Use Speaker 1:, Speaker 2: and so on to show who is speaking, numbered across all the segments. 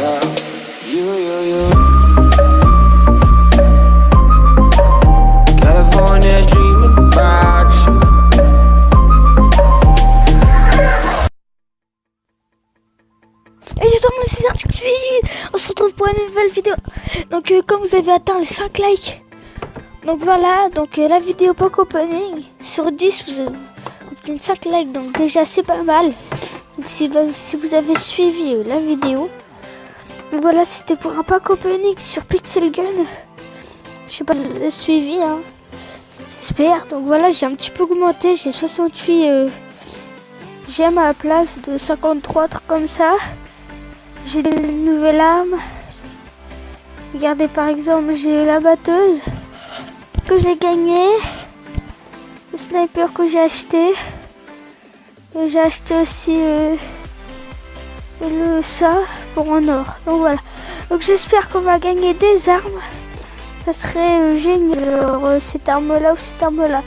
Speaker 1: You. California dreaming about you.
Speaker 2: Et je tombe les articles suivis. On se retrouve pour une nouvelle vidéo. Donc comme vous avez atteint les 5 likes, donc voilà, donc la vidéo pack opening sur 10 vous avez obtenu 5 likes, donc déjà c'est pas mal. Donc si vous avez suivi la vidéo, donc voilà, c'était pour un pack opening sur Pixel Gun. Je sais pas si vous avez suivi, hein. J'espère. Donc voilà, j'ai un petit peu augmenté, j'ai 68 j'aime à la place de 53, trucs comme ça. J'ai des nouvelles armes. Regardez, par exemple, j'ai la batteuse que j'ai gagnée, le sniper que j'ai acheté, et j'ai acheté aussi ça pour en or. Donc voilà, donc j'espère qu'on va gagner des armes, ça serait génial. Alors cette arme là ou cette arme là,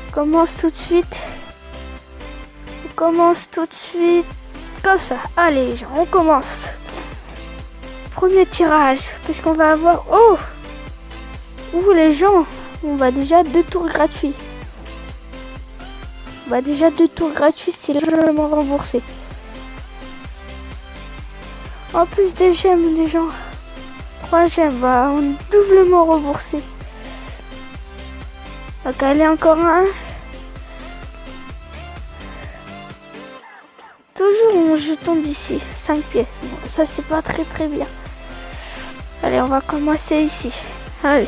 Speaker 2: on commence tout de suite, comme ça. Allez les gens, on commence. Premier tirage, qu'est-ce qu'on va avoir? Oh, les gens, on va déjà 2 tours gratuits. C'est largement remboursé. En plus des gemmes, les gens. 3 gemmes, bah, on est doublement remboursé. Donc allez, encore un. Toujours je tombe ici. 5 pièces. Bon, ça c'est pas très bien. Allez, on va commencer ici. Allez.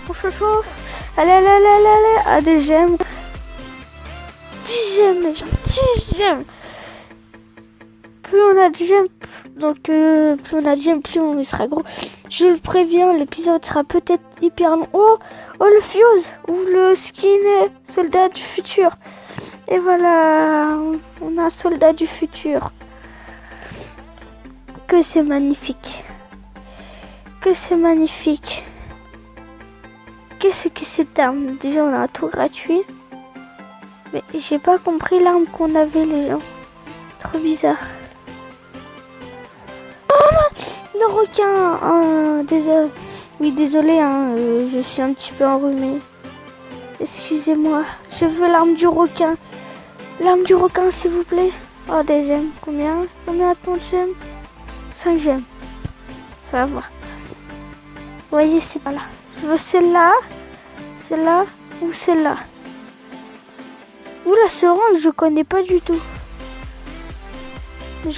Speaker 2: On se chauffe. Allez. Ah, des gemmes. 10 gemmes, les gens. 10 gemmes. Plus on a de gemmes, plus on sera gros. Je le préviens, l'épisode sera peut-être hyper long. Oh, le fuse. Ou le skin soldat du futur. Et voilà. On a un soldat du futur. Que c'est magnifique. Qu'est-ce que cette arme? Déjà on a un tour gratuit. Mais j'ai pas compris l'arme qu'on avait, les gens. Trop bizarre. Oh non, le requin. Désolé. Oui, désolé, hein, je suis un petit peu enrhumée. Excusez-moi. Je veux l'arme du requin. L'arme du requin, s'il vous plaît. Oh, des gemmes. Combien a-t-on de gemmes? 5 gemmes. Ça va voir. Vous voyez, c'est là. Je veux celle-là ou celle-là. Ou la seringue, je connais pas du tout. Même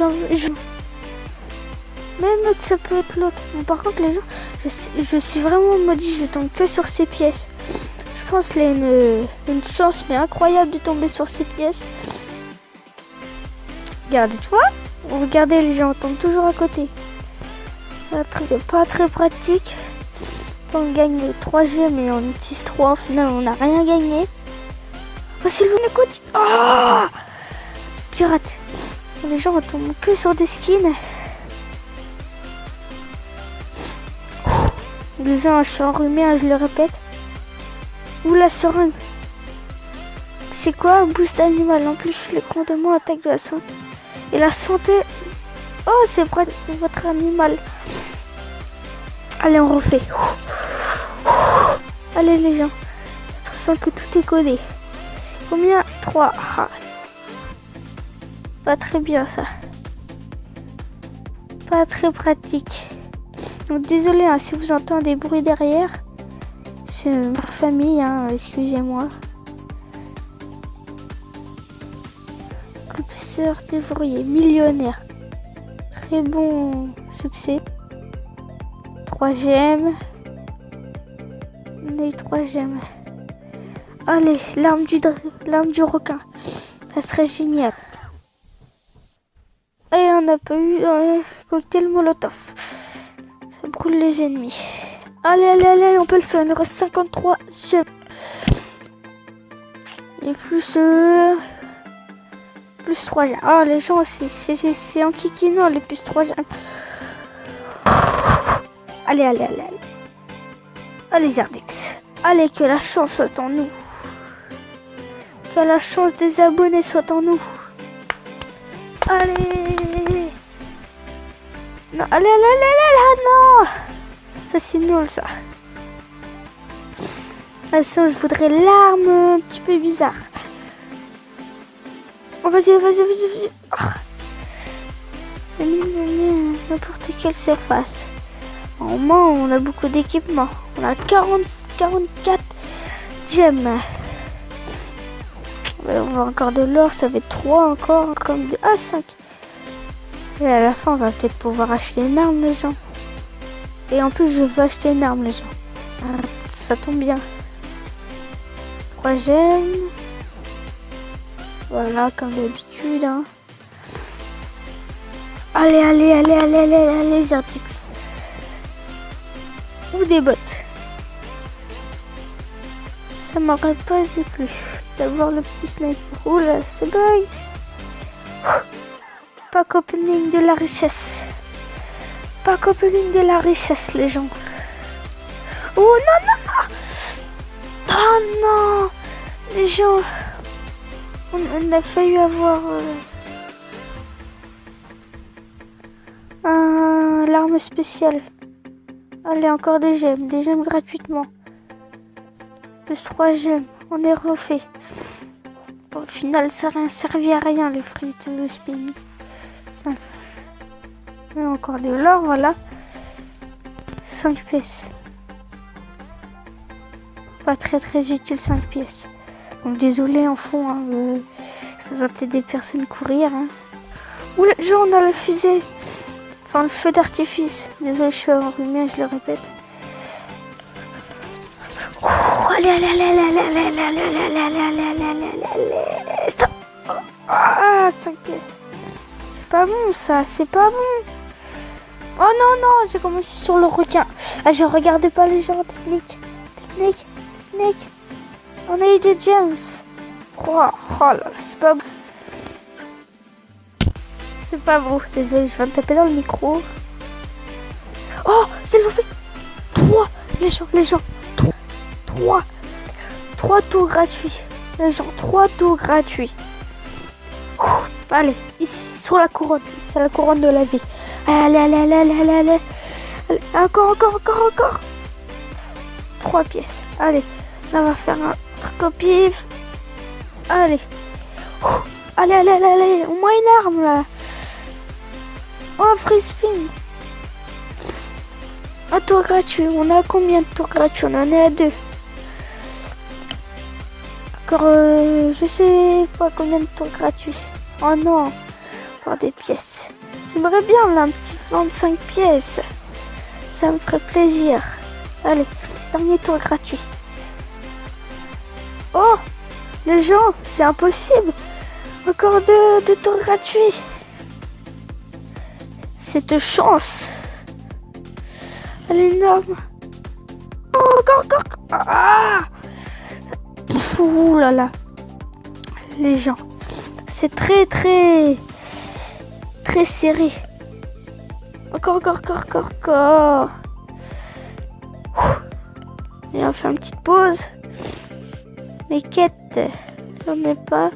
Speaker 2: que ça peut être l'autre. Bon, par contre, les gens, je suis vraiment maudit, je tombe que sur ces pièces. Je pense qu'il y a une chance mais incroyable de tomber sur ces pièces. Regardez, tu vois? Regardez, les gens tombent toujours à côté. C'est pas très pratique. On gagne 3 gemmes et on utilise 3. Au final, on n'a rien gagné. Oh, s'il vous écoute. Oh, pirate. Les gens tombent que sur des skins. Désolé, je suis enrhumé, je le répète. Ou la seringue. C'est quoi un boost d'animal? En plus, l'écran de moi attaque de la santé. Et la santé. Oh, c'est près de votre animal. Allez, on refait. Allez, les gens. Je sens que tout est codé. Combien? 3. Ah. Pas très bien, ça. Pas très pratique. Donc, désolé hein, si vous entendez des bruits derrière. C'est ma famille, hein, excusez-moi. Professeur dévorier, millionnaire. Très bon succès. 3 gemmes. On a eu 3 gemmes. Allez, l'arme du requin. Ça serait génial. Et on n'a pas eu cocktail molotov. Ça brûle les ennemis. Allez, on peut le faire. Il nous reste 53 gemmes. Et plus 3 gemmes. Oh, les gens, c'est en kikinant les plus 3 gemmes. Allez. Allez, Zerdex. Allez, que la chance soit en nous. Que la chance des abonnés soit en nous. Allez. Non, allez, allez, allez, allez, non. Ça, c'est nul, ça. Sinon, je voudrais l'arme un petit peu bizarre. Oh, vas-y, vas-y, vas-y, vas-y. Oh. N'importe quelle surface. Au moins, on a beaucoup d'équipements. On a 44 gemmes. On va encore de l'or, ça va être 3 encore. Comme 5. Et à la fin, on va peut-être pouvoir acheter une arme, les gens. Et en plus, je veux acheter une arme, les gens. Ça tombe bien. 3 gemmes. Voilà, comme d'habitude. Hein. Allez, allez, allez, allez, allez, allez, Zertix. Ou des bottes. Ça m'aurait pas déplu d'avoir le petit sniper. Oula, c'est bug. Pack opening de la richesse. Pack opening de la richesse, les gens. Oh non, non, non. Oh non. Les gens. On a failli avoir l'arme spéciale. Allez, encore des gemmes gratuitement. Plus 3 gemmes, on est refait. Bon, au final, ça n'a servi à rien, les frites de spin. Et encore de l'or, voilà. 5 pièces. Pas très utile, 5 pièces. Donc désolé en fond, hein, vous entendez des personnes courir. Hein. Oula, genre on a le fusée. Enfin le feu d'artifice. Désolé, je suis enrhumée, je le répète. Allez, allez, allez, allez, allez, allez, allez, allez, allez, allez, allez, allez, stop. Ah, 5 pièces. C'est pas bon ça, c'est pas bon. Oh non, non, j'ai commencé sur le requin. Ah, je regardais pas les gens, technique. On a eu des gems. 3. Oh là là, c'est pas bon. C'est pas bon. Désolé, je viens de taper dans le micro. Oh, s'il vous plaît. 3. Les gens. 3 tours gratuits. Les gens, 3 tours gratuits. Allez, ici, sur la couronne. C'est la couronne de la vie. Allez. Encore. 3 pièces. Allez, là, on va faire un truc au pif. Allez. Allez. Au moins une arme, là. Oh, free spin. Un tour gratuit. On a combien de tours gratuits? On en est à 2. Encore, je sais pas combien de tours gratuits. Oh non. Encore des pièces. J'aimerais bien, là, un petit 25 pièces. Ça me ferait plaisir. Allez, dernier tour gratuit. Oh, les gens, c'est impossible. Encore deux tours gratuits. Cette chance. Elle est énorme. Oh, encore. Ah. Ouh là là. Les gens, c'est très serré. Encore. Et on fait une petite pause. Mes quêtes, j'en ai pas.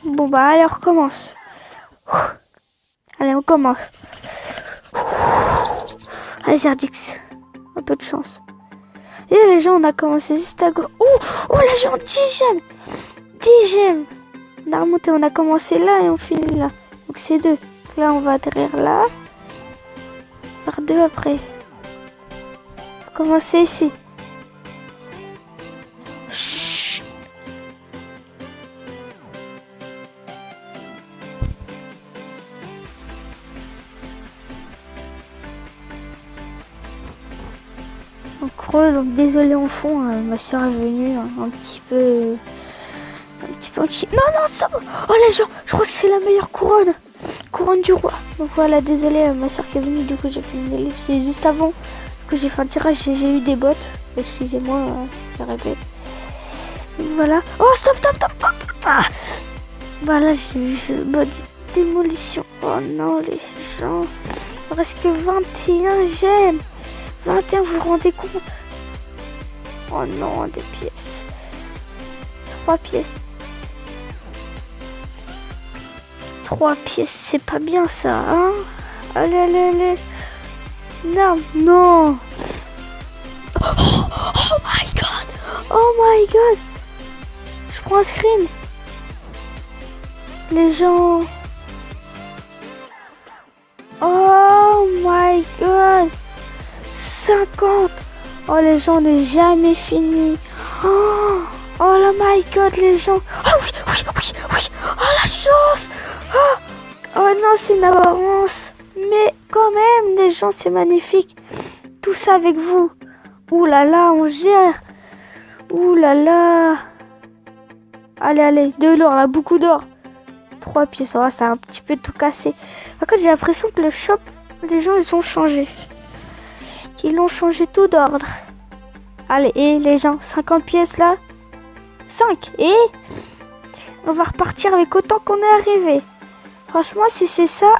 Speaker 2: Bon bah allez, on recommence. Allez, on commence. Allez, Zerdix, un peu de chance. Et les gens, on a commencé juste à gauche. Oh les gens, 10 gemmes. 10 gemmes. On a remonté, on a commencé là et on finit là. Donc c'est 2. Là, on va atterrir là. Faire 2 après. On va commencer ici. Chut. En creux, donc désolé en fond, ma soeur est venue un petit peu Non, ça va. Oh les gens, je crois que c'est la meilleure couronne du roi. Donc voilà, désolé, ma soeur qui est venue, du coup j'ai fait une ellipse. C'est juste avant que j'ai fait un tirage, j'ai eu des bottes. Excusez-moi, je répète. Donc, voilà. Oh stop. Voilà, j'ai eu bot démolition. Oh non les gens, il me reste que 21 gemmes. 21, vous vous rendez compte? Oh non, des pièces. 3 pièces. 3 pièces, c'est pas bien ça, hein? Allez, allez, allez. Non, non. Oh my god. Oh my god. Je prends un screen. Les gens. Oh my god. 50. Oh les gens, on n'est jamais fini. Oh my god, les gens. Oh oui, oui, oui, oui. Oh la chance. Oh non, c'est une apparence. Mais quand même, les gens, c'est magnifique. Tout ça avec vous. Ouh là là, on gère. Ouh là là. Allez, allez, de l'or, là, beaucoup d'or. 3 pièces, oh, ça a un petit peu tout cassé. Par contre, j'ai l'impression que le shop, les gens, ils ont changé. Ils l'ont changé tout d'ordre. Allez, et les gens, 50 pièces là. 5. Et on va repartir avec autant qu'on est arrivé. Franchement, si c'est ça...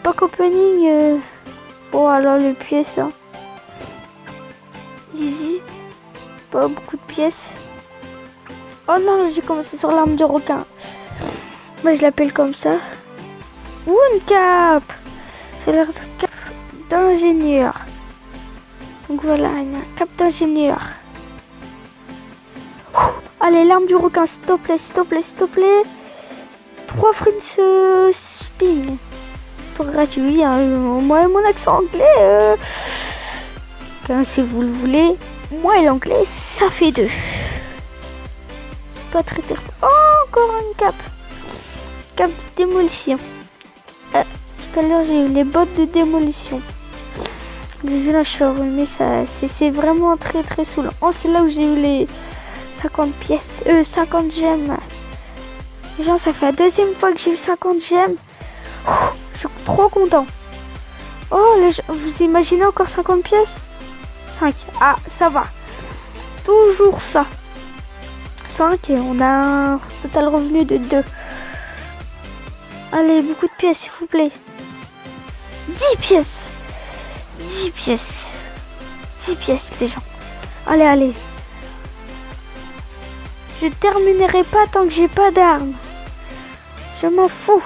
Speaker 2: Pack opening... Bon, alors les pièces, hein. Easy. Pas beaucoup de pièces. Oh non, j'ai commencé sur l'arme du requin. Moi, je l'appelle comme ça. Ou une cape. C'est l'air de cape d'ingénieur. Donc voilà, une cape d'ingénieur. Allez, l'arme du requin, s'il te plaît, s'il te plaît, s'il te plaît. 3 French spin. Tour gratuit, hein. Moi et mon accent anglais. Si vous le voulez. Moi et l'anglais, ça fait 2. C'est pas très fort. Oh, encore une cape. Cape de démolition. Tout à l'heure, j'ai eu les bottes de démolition. J'ai la chore, mais ça, c'est vraiment très très saoulant. Oh, c'est là où j'ai eu les 50 pièces. 50 gemmes. Genre, ça fait la deuxième fois que j'ai eu 50 gemmes. Je suis trop content. Oh, vous imaginez encore 50 pièces? 5. Ah, ça va. Toujours ça. 5 et on a un total revenu de 2. Allez, beaucoup de pièces, s'il vous plaît. 10 pièces. 10 pièces. 10 pièces, les gens. Allez, allez. Je terminerai pas tant que j'ai pas d'armes. Je m'en fous.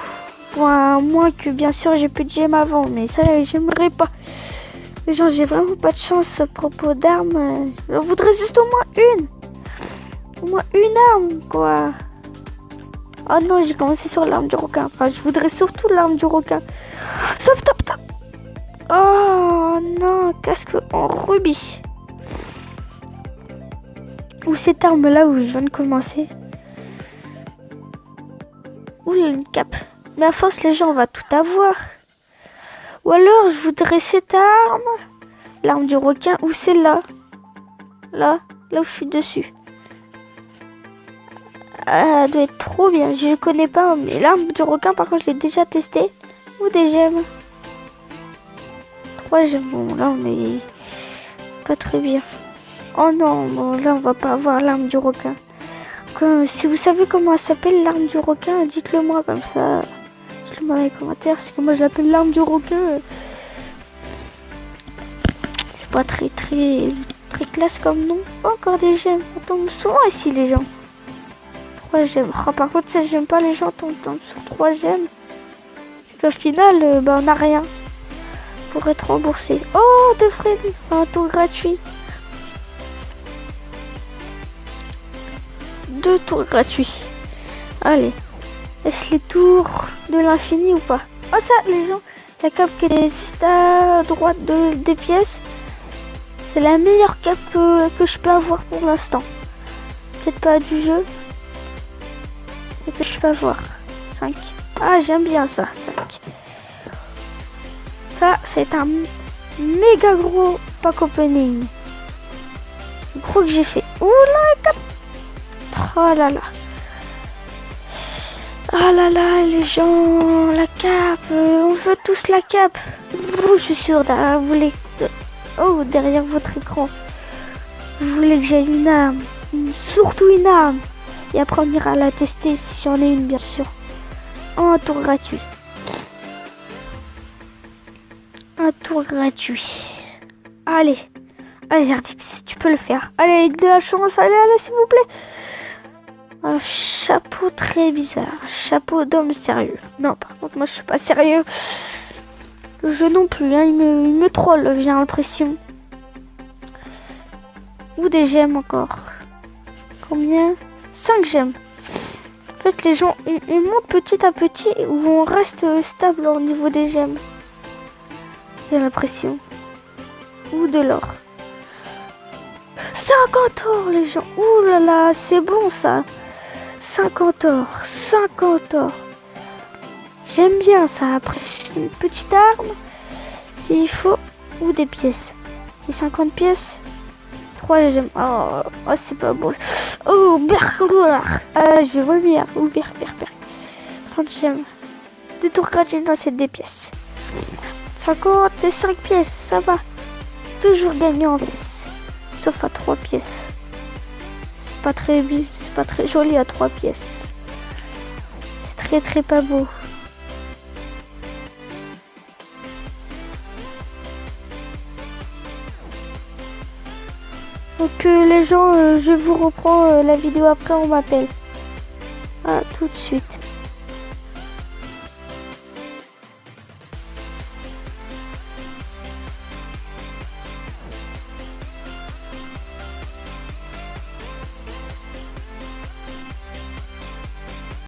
Speaker 2: Bon, à moins que, bien sûr, j'ai plus de gemmes avant. Mais ça, j'aimerais pas. Les gens, j'ai vraiment pas de chance à propos d'armes. Je voudrais juste au moins une. Au moins une arme, quoi. Oh non, j'ai commencé sur l'arme du requin. Enfin, je voudrais surtout l'arme du requin. Stop, stop, stop. Oh non, casque en rubis. Ou cette arme-là où je viens de commencer. Ouh, une cape. Mais à force, les gens, on va tout avoir. Ou alors, je voudrais cette arme. L'arme du requin ou celle-là. Là où je suis dessus. Elle doit être trop bien. Je connais pas. Mais l'arme du requin, par contre, je l'ai déjà testé. Ou des gemmes. 3 gemmes. Bon, là, on est pas très bien. Oh non, bon, là, on va pas avoir l'arme du requin. Si vous savez comment elle s'appelle, l'arme du requin, dites-le moi comme ça. Dites-le moi dans les commentaires. Parce que moi, j'appelle l'arme du requin. C'est pas très classe comme nom. Encore des gemmes. On tombe souvent ici, les gens. 3 gemmes. Oh, par contre, ça, j'aime pas les gens tombent sur 3 gemmes. C'est qu'au final, on n'a rien pour être remboursé. Oh, 2 frais. Enfin, un tour gratuit. 2 tours gratuits. Allez. Est-ce les tours de l'infini ou pas? Oh, ça, les gens. La cape qui est juste à droite des pièces. C'est la meilleure cape que je peux avoir pour l'instant. Peut-être pas du jeu. Mais que je peux avoir. 5. Ah, j'aime bien ça. 5. Ça va être un méga gros pack opening. Gros que j'ai fait. Ouh là, cape. Oh là là. Ah là là, les gens, la cape, on veut tous la cape. Vous, je suis sûre, derrière, vous voulez... Oh, derrière votre écran. Vous voulez que j'aille une arme. Surtout une arme. Et après, on ira la tester si j'en ai une, bien sûr. Un tour gratuit. Un tour gratuit. Allez. Allez, Zerdix, tu peux le faire. Allez, de la chance. Allez, allez, s'il vous plaît. Un chapeau très bizarre. Chapeau d'homme sérieux. Non, par contre, moi, je suis pas sérieux. Le jeu non plus, hein, il me troll, j'ai l'impression. Ou des gemmes encore. Combien? 5 gemmes. En fait, les gens, on monte petit à petit ou on reste stable au niveau des gemmes. J'ai l'impression. Ou de l'or. 50 or, les gens. Ouh là là, c'est bon ça. 50 or, 50 or. J'aime bien ça. Après, une petite arme, s'il faut. Ou des pièces. C'est 50 pièces. 3 gemmes. Oh, c'est pas beau. Oh, je vais vomir. Oh, 30 gemmes. 2 tours gratuits dans cette des pièces. 50, c'est 5 pièces, ça va. Toujours gagnant en pièces. Sauf à 3 pièces. C'est pas très joli à 3 pièces. C'est très pas beau. Donc les gens, je vous reprends la vidéo après, on m'appelle. À tout de suite.